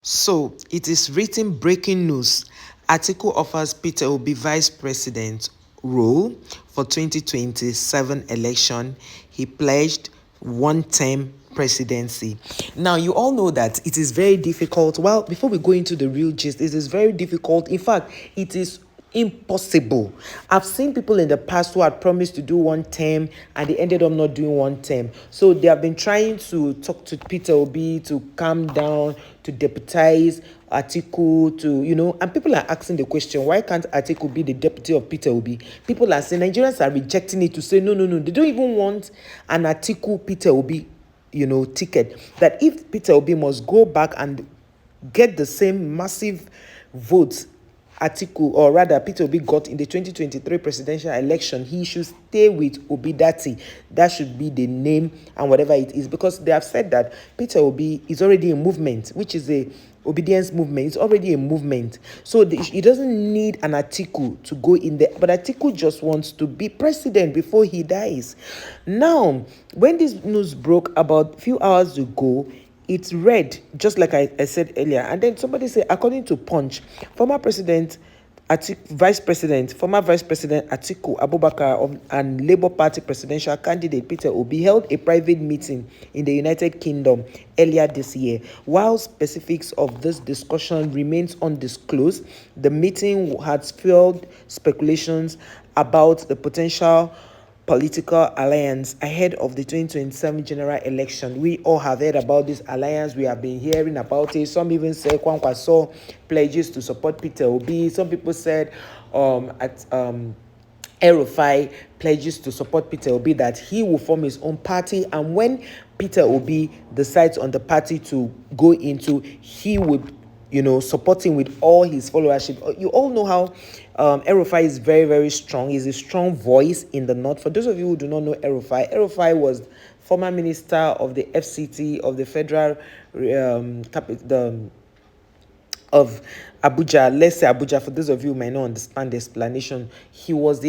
So it is written breaking news. Atiku offers Peter Obi vice president role for 2027 election. He pledged one-term presidency. Now you all know that it is very difficult. Well, before we go into the real gist, it is very difficult. In fact, it is impossible. I've seen people in the past who had promised to do one term and they ended up not doing one term. So they have been trying to talk to Peter Obi to calm down, to deputize Atiku, and people are asking the question, why can't Atiku be the deputy of Peter Obi? People are saying, Nigerians are rejecting it to say, no, they don't even want an Atiku Peter Obi, ticket. That if Peter Obi must go back and get the same massive votes Atiku, or rather Peter Obi got in the 2023 presidential election, he should stay with Obi Dati. That should be the name and whatever it is, because they have said that Peter Obi is already a movement, which is a obedience movement. It's already a movement. So he doesn't need an Atiku to go in there. But Atiku just wants to be president before he dies. Now, when this news broke about a few hours ago, it's read just like I said earlier, and then somebody said, according to Punch, former president former vice president Atiku Abubakar and Labour Party presidential candidate Peter Obi held a private meeting in the United Kingdom earlier this year. While specifics of this discussion remains undisclosed, the meeting has fueled speculations about the potential political alliance ahead of the 2027 general election. We all have heard about this alliance. We have been hearing about it. Some even say Kwankwaso pledges to support Peter Obi. Some people said Erufai pledges to support Peter Obi, that he will form his own party, and when Peter Obi decides on the party to go into, he would supporting with all his followership. You all know how Erufai is very, very strong. He's a strong voice in the north. For those of you who do not know Erufai was former minister of the FCT, of the federal of Abuja. Let's say Abuja, for those of you who might not understand the explanation. He was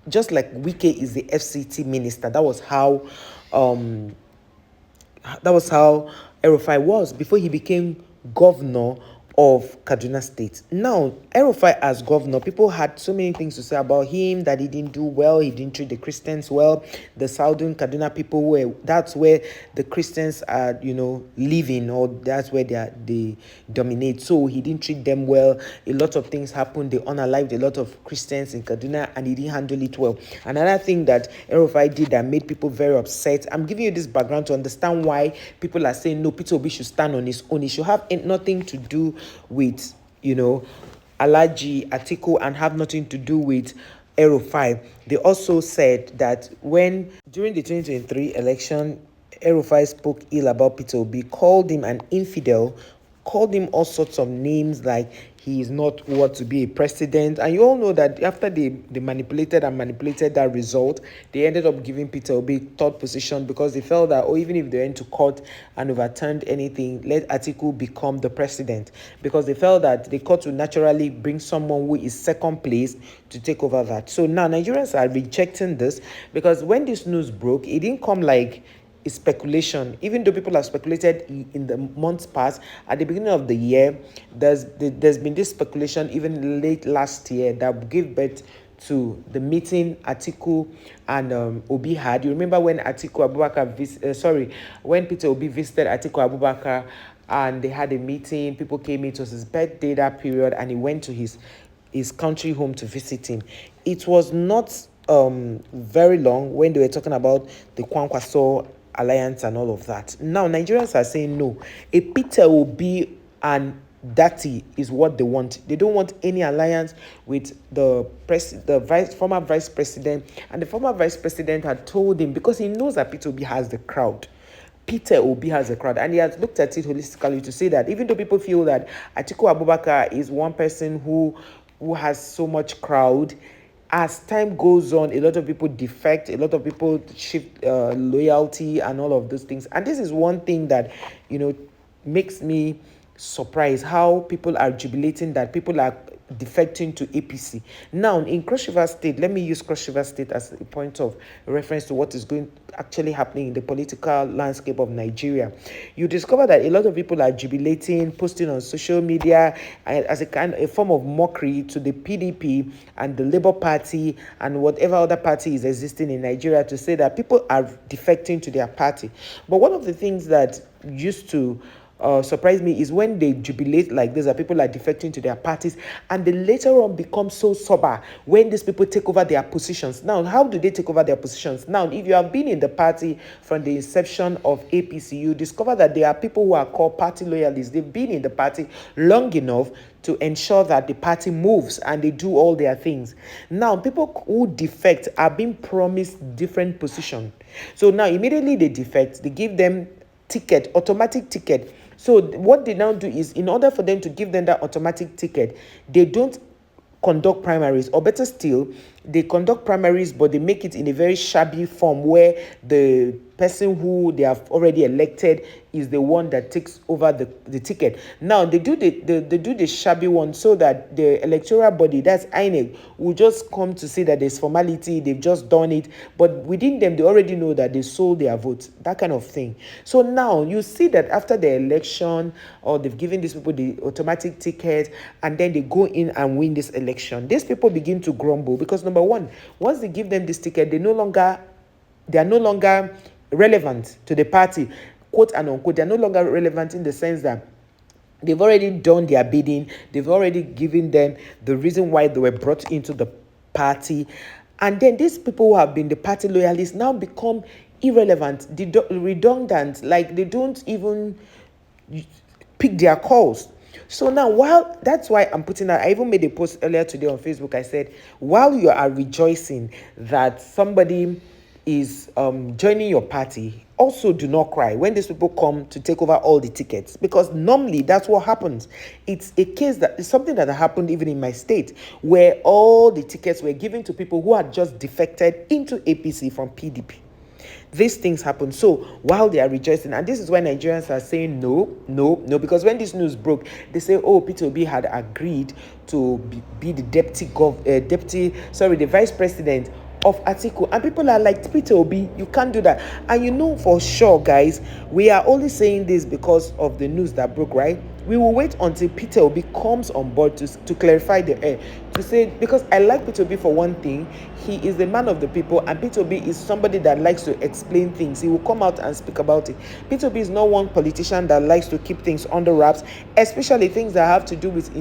just like Wike is the FCT minister. That was how Erufai was before he became governor of Kaduna State. Now, Erufai as governor, people had so many things to say about him, that he didn't do well, he didn't treat the Christians well. The southern Kaduna people, that's where the Christians are, living, or that's where they dominate. So he didn't treat them well. A lot of things happened. They unalived a lot of Christians in Kaduna, and he didn't handle it well. Another thing that Erufai did that made people very upset, I'm giving you this background to understand why people are saying, no, Peter Obi should stand on his own. He should have nothing to do with Alhaji Atiku and have nothing to do with Erufai. They also said that when during the 2023 election, Erufai spoke ill about Peter Obi, called him an infidel, called him all sorts of names, like he is not worth to be a president. And you all know that after they manipulated that result, they ended up giving Peter Obi third position, because they felt that, even if they went to court and overturned anything, let Atiku become the president, because they felt that the court would naturally bring someone who is second place to take over that. So now Nigerians are rejecting this, because when this news broke, it didn't come like is speculation. Even though people have speculated in the months past, at the beginning of the year, there's been this speculation even late last year that gave birth to the meeting Atiku and Obi had. You remember when when Peter Obi visited Atiku Abubakar and they had a meeting, people came in, it was his birthday that period, and he went to his country home to visit him. It was not very long when they were talking about the Kwankwaso alliance and all of that. Now Nigerians are saying no. A Peter Obi and Dati is what they want. They don't want any alliance with the former vice president. And the former vice president had told him, because he knows that Peter Obi has the crowd. Peter Obi has a crowd, and he has looked at it holistically to say that even though people feel that Atiku Abubakar is one person who has so much crowd, as time goes on, a lot of people defect, a lot of people shift loyalty and all of those things. And this is one thing that, makes me surprised, how people are jubilating that people are defecting to APC. Now, in Cross River State, let me use Cross River State as a point of reference to what is actually happening in the political landscape of Nigeria. You discover that a lot of people are jubilating, posting on social media as a form of mockery to the PDP and the Labour Party and whatever other party is existing in Nigeria, to say that people are defecting to their party. But one of the things that used to surprise me is when they jubilate like this, that people are defecting to their parties, and they later on become so sober when these people take over their positions. Now, how do they take over their positions? Now, if you have been in the party from the inception of APC, you discover that there are people who are called party loyalists. They've been in the party long enough to ensure that the party moves and they do all their things. Now, people who defect are being promised different positions. So now, immediately they defect, they give them ticket, automatic ticket. So what they now do is, in order for them to give them that automatic ticket, they don't conduct primaries, or better still, they conduct primaries, but they make it in a very shabby form where the person who they have already elected is the one that takes over the ticket. Now they do the shabby one so that the electoral body, that's INEC, will just come to see that there's formality, they've just done it, but within them they already know that they sold their votes, that kind of thing. So now you see that after the election, or they've given these people the automatic ticket, and then they go in and win this election, these people begin to grumble because, number one, once they give them this ticket, they are no longer relevant to the party, quote and unquote. They're no longer relevant in the sense that they've already done their bidding, they've already given them the reason why they were brought into the party, and then these people who have been the party loyalists now become irrelevant, redundant, like they don't even pick their calls. So now, while that's why I'm putting out, I even made a post earlier today on Facebook. I said, while you are rejoicing that somebody is joining your party, also do not cry when these people come to take over all the tickets, because normally that's what happens. It's a case that is something that happened even in my state, where all the tickets were given to people who had just defected into APC from PDP. These things happen. So while they are rejoicing, and this is why Nigerians are saying no, because when this news broke, they say, oh, Peter Obi had agreed to be the the vice president of Atiku, and people are like, Peter Obi, you can't do that. And you know for sure, guys, we are only saying this because of the news that broke, right? We will wait until Peter Obi comes on board to clarify the air, to say, because I like Peter Obi for one thing, he is the man of the people, and Peter Obi is somebody that likes to explain things. He will come out and speak about it. Peter Obi is not one politician that likes to keep things under wraps, especially things that have to do with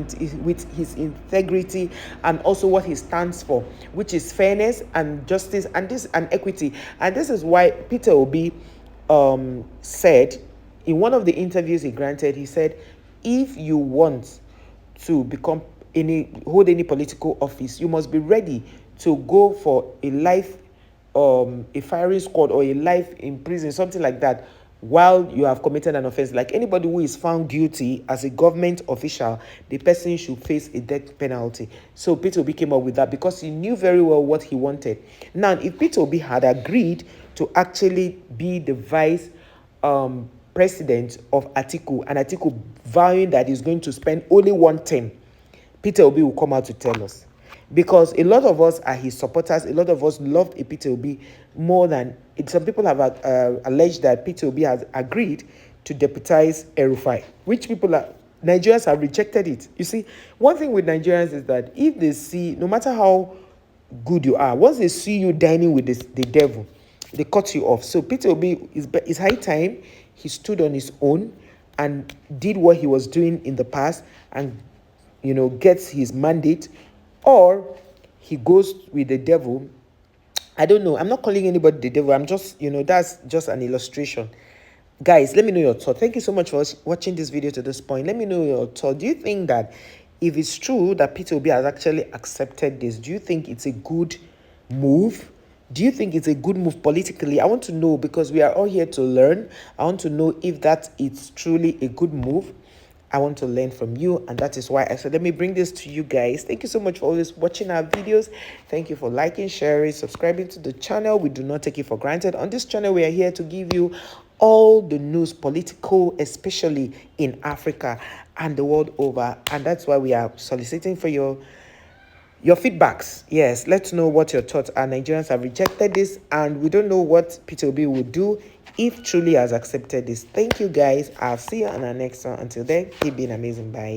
his integrity and also what he stands for, which is fairness and justice and equity. And this is why Peter Obi said in one of the interviews he granted, he said, if you want to hold any political office, you must be ready to go for a life, a firing squad, or a life in prison, something like that, while you have committed an offense. Like anybody who is found guilty as a government official, the person should face a death penalty. So Peter Obi came up with that because he knew very well what he wanted. Now, if Peter Obi had agreed to actually be the vice president of Atiku, and Atiku vowing that he's going to spend only one term, Peter Obi will come out to tell us. Because a lot of us are his supporters. A lot of us loved Peter Obi more than some people have alleged that Peter Obi has agreed to deputize El-Rufai, which Nigerians have rejected it. You see, one thing with Nigerians is that if they see, no matter how good you are, once they see you dining with the devil, they cut you off. So Peter Obi, is high time he stood on his own and did what he was doing in the past and, gets his mandate, or he goes with the devil. I don't know. I'm not calling anybody the devil. I'm just, that's just an illustration. Guys, let me know your thought. Thank you so much for watching this video to this point. Let me know your thought. Do you think that if it's true that Peter Obi has actually accepted this, do you think it's a good move? Do you think it's a good move politically? I want to know, because we are all here to learn. I want to know if that is truly a good move. I want to learn from you, and that is why I said, let me bring this to you guys. Thank you so much for always watching our videos. Thank you for liking, sharing, subscribing to the channel. We do not take it for granted. On this channel, we are here to give you all the news, political, especially in Africa and the world over. And that's why we are soliciting for your feedbacks. Yes, let's know what your thoughts are. Nigerians have rejected this, and we don't know what Peter Obi will do if truly has accepted this. Thank you, guys. I'll see you on our next one. Until then, keep being amazing. Bye.